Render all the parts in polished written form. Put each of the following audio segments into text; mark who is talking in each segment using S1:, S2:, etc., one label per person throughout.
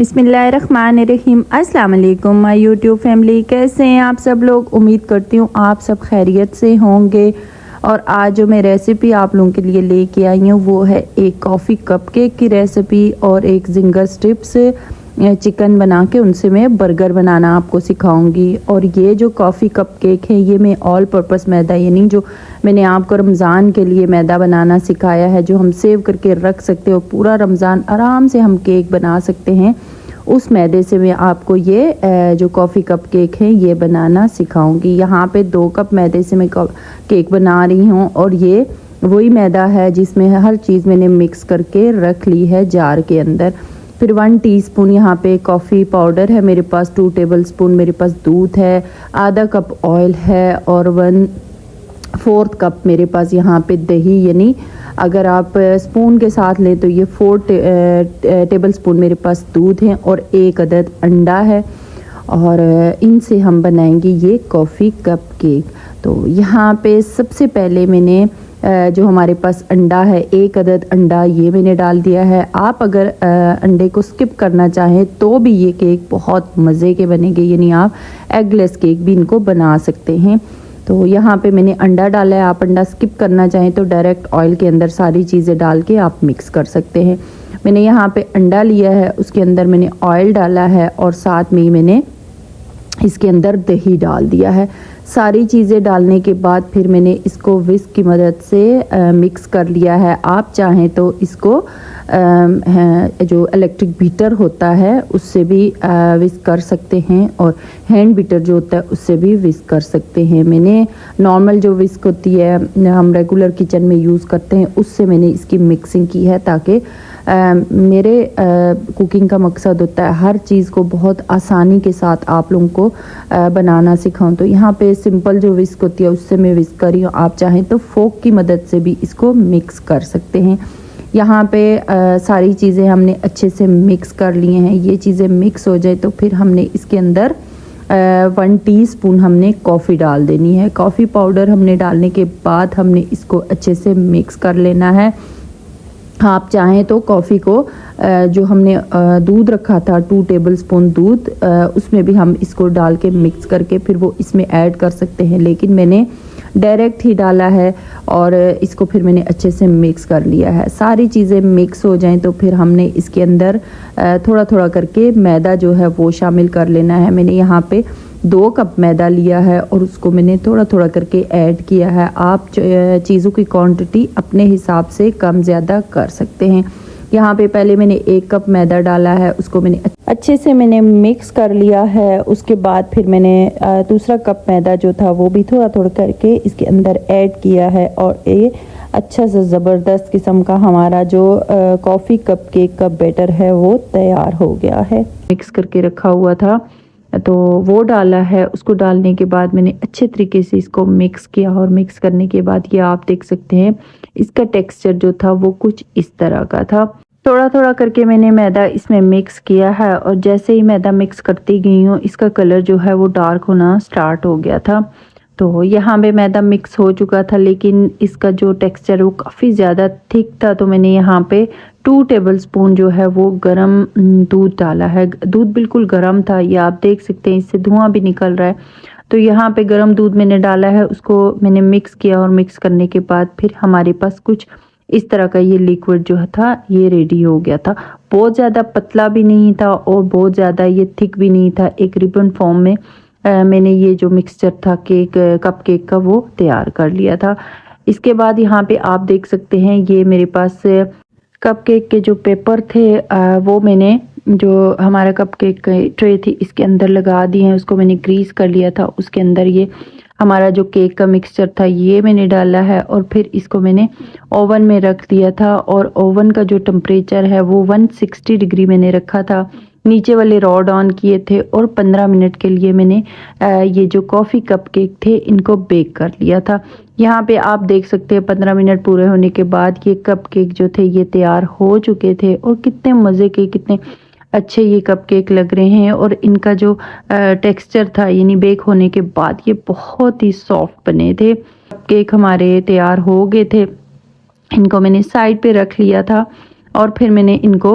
S1: बिस्मिल्लाहिर्रहमानिर्रहीम। अस्सलाम वालेकुम माय यूट्यूब फैमिली, कैसे हैं आप सब लोग। उम्मीद करती हूँ आप सब खैरियत से होंगे। और आज जो मैं रेसिपी आप लोगों के लिए लेके आई हूँ वो है एक कॉफ़ी कपकेक की रेसिपी और एक जिंगर स्ट्रिप्स चिकन बना के उनसे मैं बर्गर बनाना आपको सिखाऊंगी। और ये जो कॉफ़ी कपकेक है ये मैं ऑल पर्पस मैदा, यानी जो मैंने आपको रमज़ान के लिए मैदा बनाना सिखाया है, जो हम सेव करके रख सकते हो, पूरा रमज़ान आराम से हम केक बना सकते हैं, उस मैदे से मैं आपको ये जो कॉफ़ी कप केक है ये बनाना सिखाऊंगी। यहाँ पे 2 कप मैदे से मैं केक बना रही हूँ और ये वही मैदा है जिसमें हर चीज़ मैंने मिक्स करके रख ली है जार के अंदर। फिर 1 टीस्पून यहाँ पे कॉफ़ी पाउडर है मेरे पास, 2 टेबलस्पून मेरे पास दूध है, आधा कप ऑयल है और 1/4 कप मेरे पास यहाँ पे दही, यानी अगर आप स्पून के साथ लें तो ये 4 टेबल स्पून मेरे पास दूध है और 1 अदद अंडा है। और इनसे हम बनाएंगे ये कॉफ़ी कप केक। तो यहाँ पे सबसे पहले मैंने जो हमारे पास अंडा है, 1 अदद अंडा ये मैंने डाल दिया है। आप अगर अंडे को स्किप करना चाहें तो भी ये केक बहुत मज़े के बनेंगे, यानी आप एगलेस केक भी इनको बना सकते हैं। तो यहाँ पे मैंने अंडा डाला है। आप अंडा स्किप करना चाहें तो डायरेक्ट ऑयल के अंदर सारी चीज़ें डाल के आप मिक्स कर सकते हैं। मैंने यहाँ पे अंडा लिया है, उसके अंदर मैंने ऑयल डाला है और साथ में ही मैंने इसके अंदर दही डाल दिया है। सारी चीज़ें डालने के बाद फिर मैंने इसको विस्क की मदद से मिक्स कर लिया है। आप चाहें तो इसको जो इलेक्ट्रिक बीटर होता है उससे भी विस्क कर सकते हैं और हैंड बीटर जो होता है उससे भी विस्क कर सकते हैं। मैंने नॉर्मल जो विस्क होती है हम रेगुलर किचन में यूज़ करते हैं उससे मैंने इसकी मिक्सिंग की है, ताकि मेरे कुकिंग का मकसद होता है हर चीज़ को बहुत आसानी के साथ आप लोगों को बनाना सिखाऊं। तो यहाँ पे सिंपल जो विस्क होती है उससे मैं विस्क कर रही हूँ। आप चाहें तो फोक की मदद से भी इसको मिक्स कर सकते हैं। यहाँ पे सारी चीज़ें हमने अच्छे से मिक्स कर लिए हैं। ये चीज़ें मिक्स हो जाए तो फिर हमने इसके अंदर 1 टीस्पून हमने कॉफ़ी डाल देनी है। कॉफ़ी पाउडर हमने डालने के बाद हमने इसको अच्छे से मिक्स कर लेना है। आप चाहें तो कॉफ़ी को जो हमने दूध रखा था 2 टेबलस्पून दूध, उसमें भी हम इसको डाल के मिक्स करके फिर वो इसमें ऐड कर सकते हैं, लेकिन मैंने डायरेक्ट ही डाला है और इसको फिर मैंने अच्छे से मिक्स कर लिया है। सारी चीज़ें मिक्स हो जाएं तो फिर हमने इसके अंदर थोड़ा थोड़ा करके मैदा जो है वो शामिल कर लेना है। मैंने यहाँ पे 2 कप मैदा लिया है और उसको मैंने थोड़ा थोड़ा करके ऐड किया है। आप चीज़ों की क्वांटिटी अपने हिसाब से कम ज़्यादा कर सकते हैं। यहाँ पे पहले मैंने 1 कप मैदा डाला है, उसको मैंने अच्छे से मैंने मिक्स कर लिया है। उसके बाद फिर मैंने दूसरा कप मैदा जो था वो भी थोड़ा थोड़ा करके इसके अंदर ऐड किया है और ये अच्छा सा ज़बरदस्त किस्म का हमारा जो कॉफ़ी कप केक का बैटर है वो तैयार हो गया है। मिक्स करके रखा हुआ था तो वो डाला है। उसको डालने के बाद मैंने अच्छे तरीके से इसको मिक्स किया और मिक्स करने के बाद ये आप देख सकते हैं इसका टेक्सचर जो था वो कुछ इस तरह का था। थोड़ा थोड़ा करके मैंने मैदा इसमें मिक्स किया है और जैसे ही मैदा मिक्स करती गई हूँ इसका कलर जो है वो डार्क होना स्टार्ट हो गया था। तो यहाँ पे मैदा मिक्स हो चुका था लेकिन इसका जो टेक्सचर वो काफ़ी ज़्यादा थिक था, तो मैंने यहाँ पे 2 टेबलस्पून जो है वो गरम दूध डाला है। दूध बिल्कुल गरम था, ये आप देख सकते हैं, इससे धुआं भी निकल रहा है। तो यहाँ पे गरम दूध मैंने डाला है, उसको मैंने मिक्स किया और मिक्स करने के बाद फिर हमारे पास कुछ इस तरह का ये लिक्विड जो था ये रेडी हो गया था। बहुत ज़्यादा पतला भी नहीं था और बहुत ज़्यादा ये थिक भी नहीं था। एक रिबन फॉर्म में मैंने ये जो मिक्सचर था केक कप केक का वो तैयार कर लिया था। इसके बाद यहाँ पे आप देख सकते हैं ये मेरे पास कप केक के जो पेपर थे वो मैंने जो हमारा कप केक की ट्रे थी इसके अंदर लगा दिए हैं। उसको मैंने ग्रीस कर लिया था। उसके अंदर ये हमारा जो केक का मिक्सचर था ये मैंने डाला है और फिर इसको मैंने ओवन में रख दिया था और ओवन का जो टेम्परेचर है वो 160 डिग्री मैंने रखा था। नीचे वाले रॉड ऑन किए थे और 15 मिनट के लिए मैंने ये जो कॉफ़ी कप केक थे इनको बेक कर लिया था। यहाँ पे आप देख सकते हैं 15 मिनट पूरे होने के बाद ये कप केक जो थे ये तैयार हो चुके थे और कितने मज़े के, कितने अच्छे ये कप केक लग रहे हैं। और इनका जो टेक्सचर था यानी बेक होने के बाद ये बहुत ही सॉफ्ट बने थे। कप केक हमारे तैयार हो गए थे, इनको मैंने साइड पे रख लिया था और फिर मैंने इनको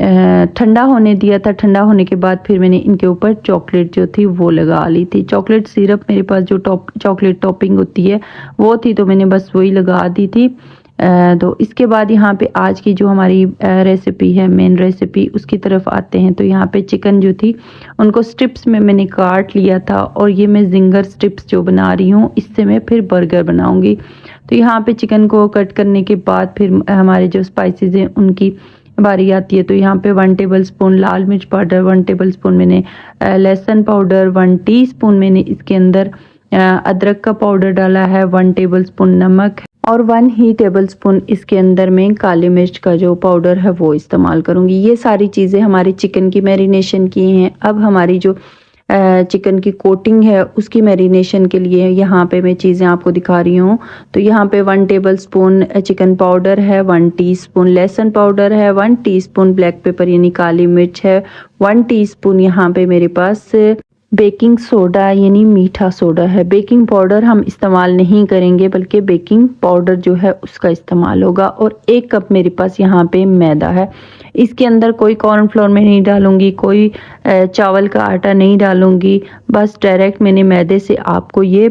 S1: ठंडा होने दिया था। ठंडा होने के बाद फिर मैंने इनके ऊपर चॉकलेट जो थी वो लगा ली थी। चॉकलेट सिरप मेरे पास जो चॉकलेट टॉपिंग होती है वो थी, तो मैंने बस वही लगा दी थी। तो इसके बाद यहाँ पे आज की जो हमारी रेसिपी है, मेन रेसिपी, उसकी तरफ आते हैं। तो यहाँ पे चिकन जो थी उनको स्ट्रिप्स में मैंने काट लिया था, और ये मैं जिंगर स्ट्रिप्स जो बना रही हूँ इससे मैं फिर बर्गर बनाऊँगी। तो यहाँ पे चिकन को कट करने के बाद फिर हमारे जो स्पाइसेस हैं उनकी बारी आती है। तो यहाँ पे 1 टेबल स्पून लाल मिर्च पाउडर, 1 टेबल स्पून मैंने लहसुन पाउडर, 1 टीस्पून मैंने इसके अंदर अदरक का पाउडर डाला है, 1 टेबल स्पून नमक, और 1 ही टेबल स्पून इसके अंदर मैं काली मिर्च का जो पाउडर है वो इस्तेमाल करूँगी। ये सारी चीज़ें हमारी चिकन की मैरिनेशन की हैं। अब हमारी जो चिकन की कोटिंग है उसकी मैरिनेशन के लिए यहाँ पे मैं चीज़ें आपको दिखा रही हूँ। तो यहाँ पे 1 टेबल स्पून चिकन पाउडर है, 1 टीस्पून लहसुन पाउडर है, 1 टीस्पून ब्लैक पेपर यानी काली मिर्च है, 1 टीस्पून यहाँ पे मेरे पास बेकिंग सोडा यानी मीठा सोडा है। बेकिंग पाउडर हम इस्तेमाल नहीं करेंगे, बल्कि बेकिंग पाउडर जो है उसका इस्तेमाल होगा। और 1 कप मेरे पास यहाँ पे मैदा है। इसके अंदर कोई कॉर्नफ्लोर में नहीं डालूंगी, कोई चावल का आटा नहीं डालूंगी, बस डायरेक्ट मैंने मैदे से आपको ये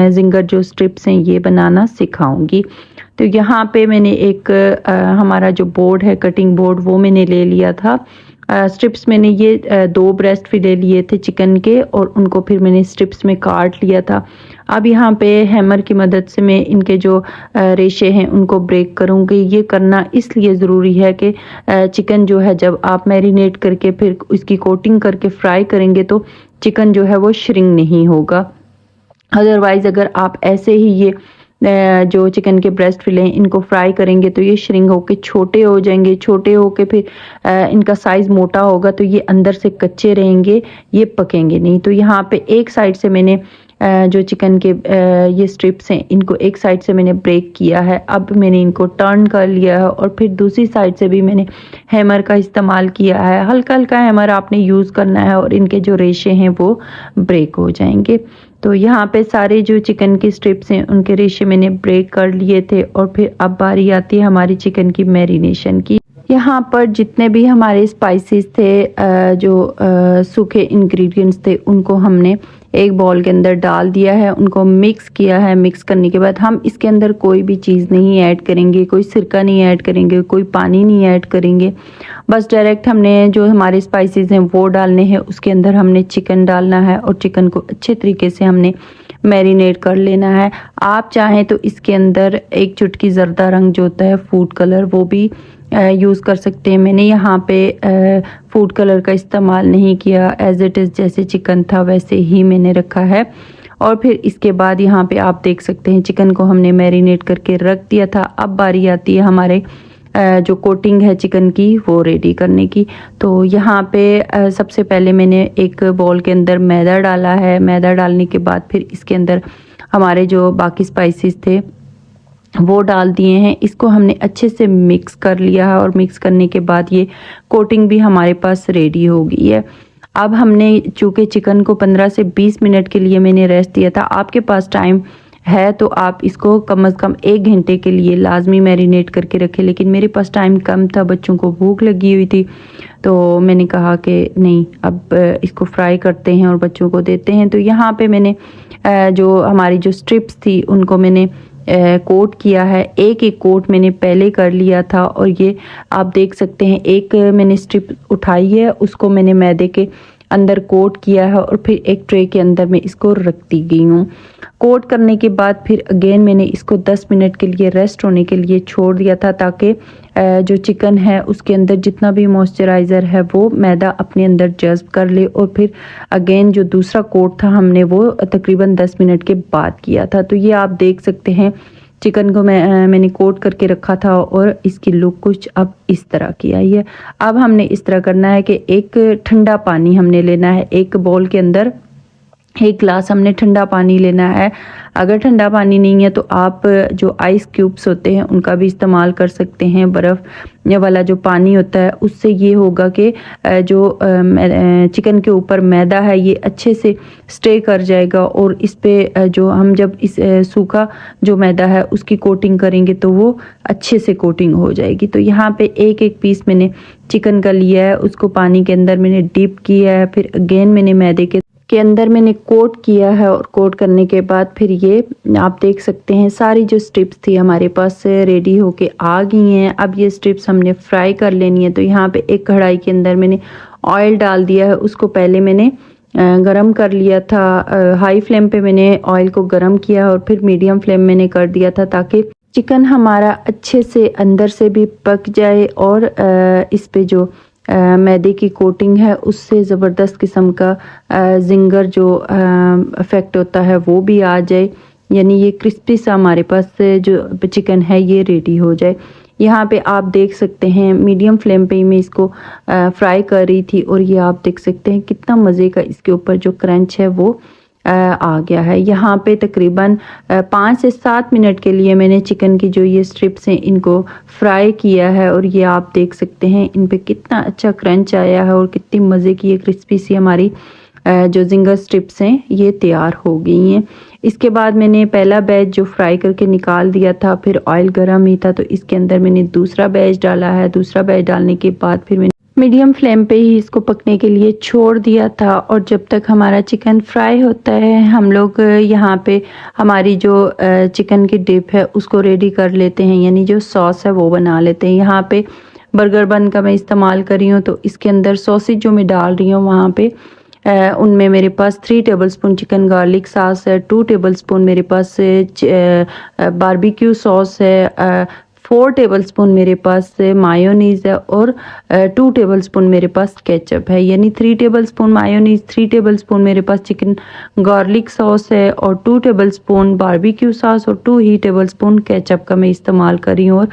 S1: जिंगर जो स्ट्रिप्स हैं ये बनाना सिखाऊंगी। तो यहाँ पे मैंने एक हमारा जो बोर्ड है, कटिंग बोर्ड, वो मैंने ले लिया था। स्ट्रिप्स मैंने ये 2 ब्रेस्ट फिले लिए थे चिकन के, और उनको फिर मैंने स्ट्रिप्स में काट लिया था। अब यहाँ पे हैमर की मदद से मैं इनके जो रेशे हैं उनको ब्रेक करूँगी। ये करना इसलिए ज़रूरी है कि चिकन जो है जब आप मैरिनेट करके फिर उसकी कोटिंग करके फ्राई करेंगे तो चिकन जो है वो श्रिंक नहीं होगा। अदरवाइज़ अगर आप ऐसे ही ये जो चिकन के ब्रेस्ट फिले इनको फ्राई करेंगे तो ये श्रिंक होके छोटे हो जाएंगे। छोटे होके फिर इनका साइज़ मोटा होगा तो ये अंदर से कच्चे रहेंगे, ये पकेंगे नहीं। तो यहाँ पे एक साइड से मैंने जो चिकन के ये स्ट्रिप्स हैं इनको एक साइड से मैंने ब्रेक किया है। अब मैंने इनको टर्न कर लिया है, और फिर दूसरी साइड से भी मैंने हैमर का इस्तेमाल किया है। हल्का हल्का हैमर आपने यूज़ करना है, और इनके जो रेशे हैं वो ब्रेक हो जाएंगे। तो यहाँ पे सारे जो चिकन की स्ट्रिप्स हैं उनके रेशे मैंने ब्रेक कर लिए थे। और फिर अब बारी आती है हमारी चिकन की मैरिनेशन की। यहाँ पर जितने भी हमारे स्पाइसेस थे, जो सूखे इंग्रेडिएंट्स थे, उनको हमने एक बाउल के अंदर डाल दिया है, उनको मिक्स किया है। मिक्स करने के बाद हम इसके अंदर कोई भी चीज़ नहीं ऐड करेंगे, कोई सिरका नहीं ऐड करेंगे, कोई पानी नहीं ऐड करेंगे। बस डायरेक्ट हमने जो हमारे स्पाइसेस हैं वो डालने हैं, उसके अंदर हमने चिकन डालना है, और चिकन को अच्छे तरीके से हमने मैरिनेट कर लेना है। आप चाहें तो इसके अंदर 1 चुटकी ज़र्दा रंग जो होता है फूड कलर, वो भी यूज़ कर सकते हैं। मैंने यहाँ पे फूड कलर का इस्तेमाल नहीं किया, एज इट इज़ जैसे चिकन था वैसे ही मैंने रखा है। और फिर इसके बाद यहाँ पे आप देख सकते हैं चिकन को हमने मैरिनेट करके रख दिया था। अब बारी आती है हमारे जो कोटिंग है चिकन की वो रेडी करने की। तो यहाँ पे सबसे पहले मैंने एक बाउल के अंदर मैदा डाला है। मैदा डालने के बाद फिर इसके अंदर हमारे जो बाकी स्पाइसेस थे वो डाल दिए हैं। इसको हमने अच्छे से मिक्स कर लिया है, और मिक्स करने के बाद ये कोटिंग भी हमारे पास रेडी हो गई है। अब हमने चूँकि चिकन को 15 से 20 मिनट के लिए मैंने रेस्ट दिया था, आपके पास टाइम है तो आप इसको कम से कम 1 घंटे के लिए लाजमी मैरिनेट करके रखें। लेकिन मेरे पास टाइम कम था, बच्चों को भूख लगी हुई थी, तो मैंने कहा कि नहीं, अब इसको फ्राई करते हैं और बच्चों को देते हैं। तो यहाँ पे मैंने जो हमारी जो स्ट्रिप्स थी उनको मैंने कोट किया है। एक एक कोट मैंने पहले कर लिया था, और ये आप देख सकते हैं एक मैंने स्ट्रिप उठाई है, उसको मैंने मैदे के अंदर कोट किया है, और फिर एक ट्रे के अंदर मैं इसको रखती गई हूँ। कोट करने के बाद फिर अगेन मैंने इसको 10 मिनट के लिए रेस्ट होने के लिए छोड़ दिया था, ताकि जो चिकन है उसके अंदर जितना भी मॉइस्चराइज़र है वो मैदा अपने अंदर जज्ब कर ले। और फिर अगेन जो दूसरा कोट था हमने वो तकरीबन 10 मिनट के बाद किया था। तो ये आप देख सकते हैं चिकन को मैंने कोट करके रखा था, और इसकी लुक कुछ अब इस तरह की आई है। अब हमने इस तरह करना है कि एक ठंडा पानी हमने लेना है। एक बाउल के अंदर 1 गिलास हमने ठंडा पानी लेना है। अगर ठंडा पानी नहीं है तो आप जो आइस क्यूब्स होते हैं उनका भी इस्तेमाल कर सकते हैं। बर्फ़ वाला जो पानी होता है उससे ये होगा कि जो चिकन के ऊपर मैदा है ये अच्छे से स्टे कर जाएगा और इस पे जो हम जब इस सूखा जो मैदा है उसकी कोटिंग करेंगे तो वो अच्छे से कोटिंग हो जाएगी। तो यहाँ पे एक एक पीस मैंने चिकन का लिया है, उसको पानी के अंदर मैंने डिप किया है, फिर अगेन मैंने मैदे के अंदर मैंने कोट किया है और कोट करने के बाद फिर ये आप देख सकते हैं सारी जो स्ट्रिप्स थी हमारे पास रेडी होके आ गई हैं। अब ये स्ट्रिप्स हमने फ्राई कर लेनी है। तो यहाँ पे एक कढ़ाई के अंदर मैंने ऑयल डाल दिया है, उसको पहले मैंने गरम कर लिया था। हाई फ्लेम पे मैंने ऑयल को गरम किया और फिर मीडियम फ्लेम मैंने कर दिया था ताकि चिकन हमारा अच्छे से अंदर से भी पक जाए और इस पे जो मैदे की कोटिंग है उससे ज़बरदस्त किस्म का जिंगर जो इफ़ेक्ट होता है वो भी आ जाए, यानी ये क्रिस्पी सा हमारे पास जो चिकन है ये रेडी हो जाए। यहाँ पे आप देख सकते हैं मीडियम फ्लेम पे ही मैं इसको फ्राई कर रही थी और ये आप देख सकते हैं कितना मज़े का इसके ऊपर जो क्रंच है वो आ गया है। यहाँ पे तकरीबन 5 से 7 मिनट के लिए मैंने चिकन की जो ये स्ट्रिप्स हैं इनको फ्राई किया है और ये आप देख सकते हैं इन पे कितना अच्छा क्रंच आया है और कितनी मज़े की ये क्रिस्पी सी हमारी जो जिंगर स्ट्रिप्स हैं ये तैयार हो गई हैं। इसके बाद मैंने पहला बैच जो फ्राई करके निकाल दिया था, फिर ऑयल गर्म ही था तो इसके अंदर मैंने दूसरा बैच डाला है। दूसरा बैच डालने के बाद फिर मैंने मीडियम फ्लेम पे ही इसको पकने के लिए छोड़ दिया था और जब तक हमारा चिकन फ्राई होता है हम लोग यहाँ पे हमारी जो चिकन की डिप है उसको रेडी कर लेते हैं, यानी जो सॉस है वो बना लेते हैं। यहाँ पे बर्गर बन का मैं इस्तेमाल कर रही हूँ तो इसके अंदर सॉसेज जो मैं डाल रही हूँ वहाँ पे उनमें मेरे पास 3 टेबलस्पून चिकन गार्लिक सॉस है, 2 टेबलस्पून मेरे पास बारबेक्यू सॉस है, 4 टेबलस्पून मेरे पास मायोनीज़ है और 2 टेबलस्पून मेरे पास केचप है, यानी 3 टेबलस्पून मायोनीज़, 3 टेबलस्पून मेरे पास चिकन गार्लिक सॉस है और 2 टेबलस्पून बारबेक्यू सॉस और 2 ही टेबलस्पून केचप का मैं इस्तेमाल कर रही हूँ। और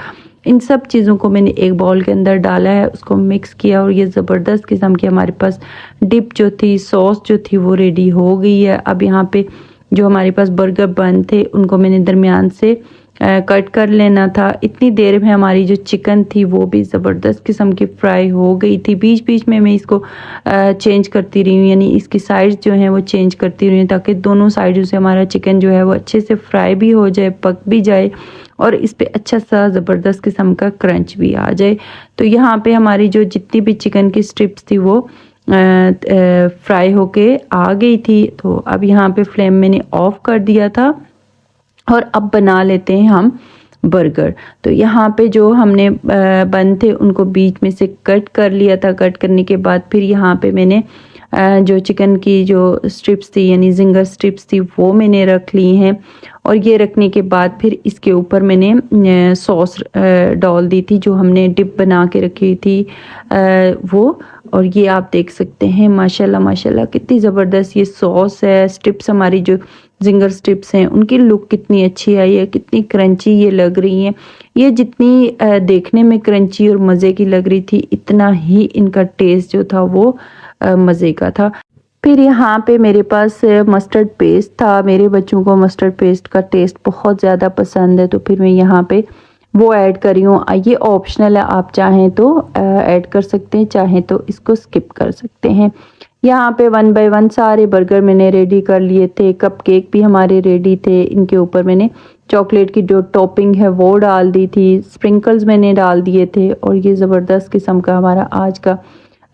S1: इन सब चीज़ों को मैंने एक बाउल के अंदर डाला है, उसको मिक्स किया और ये ज़बरदस्त किस्म की हमारे पास डिप जो थी, सॉस जो थी वो रेडी हो गई है। अब यहाँ पे जो हमारे पास बर्गर बन थे उनको मैंने दरमियान से कट कर लेना था। इतनी देर में हमारी जो चिकन थी वो भी ज़बरदस्त किस्म की फ्राई हो गई थी। बीच बीच में मैं इसको चेंज करती रही हूँ, यानी इसकी साइड्स जो हैं वो चेंज करती रही हूँ ताकि दोनों साइडों से हमारा चिकन जो है वो अच्छे से फ्राई भी हो जाए, पक भी जाए और इस पे अच्छा सा ज़बरदस्त किस्म का क्रंच भी आ जाए। तो यहाँ पे हमारी जो जितनी भी चिकन की स्ट्रिप्स थी वो फ्राई होके आ गई थी। तो अब यहाँ पे फ्लेम मैंने ऑफ कर दिया था और अब बना लेते हैं हम बर्गर। तो यहाँ पे जो हमने बन थे उनको बीच में से कट कर लिया था। कट करने के बाद फिर यहाँ पे मैंने जो चिकन की जो स्ट्रिप्स थी यानी जिंगर स्ट्रिप्स थी वो मैंने रख ली हैं और ये रखने के बाद फिर इसके ऊपर मैंने सॉस डाल दी थी जो हमने डिप बना के रखी थी वो। और ये आप देख सकते हैं माशाल्लाह माशाल्लाह कितनी ज़बरदस्त ये सॉस है। स्ट्रिप्स हमारी जो जिंगर स्ट्रिप्स हैं उनकी लुक कितनी अच्छी आई है, कितनी क्रंची ये लग रही हैं। ये जितनी देखने में क्रंची और मज़े की लग रही थी इतना ही इनका टेस्ट जो था वो मज़े का था। फिर यहाँ पे मेरे पास मस्टर्ड पेस्ट था, मेरे बच्चों को मस्टर्ड पेस्ट का टेस्ट बहुत ज़्यादा पसंद है तो फिर मैं यहाँ पे वो ऐड कर रही हूँ। ये ऑप्शनल है, आप चाहें तो ऐड कर सकते हैं, चाहें तो इसको स्किप कर सकते हैं। यहाँ पे 1 बाय 1 सारे बर्गर मैंने रेडी कर लिए थे। कप केक भी हमारे रेडी थे, इनके ऊपर मैंने चॉकलेट की जो टॉपिंग है वो डाल दी थी, स्प्रिंकल्स मैंने डाल दिए थे और ये ज़बरदस्त किस्म का हमारा आज का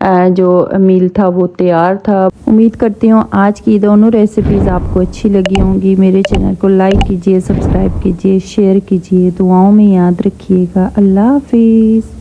S1: जो मील था वो तैयार था। उम्मीद करती हूँ आज की दोनों रेसिपीज़ आपको अच्छी लगी होंगी। मेरे चैनल को लाइक कीजिए, सब्सक्राइब कीजिए, शेयर कीजिए, दुआओं में याद रखिएगा। अल्लाह हाफिज़।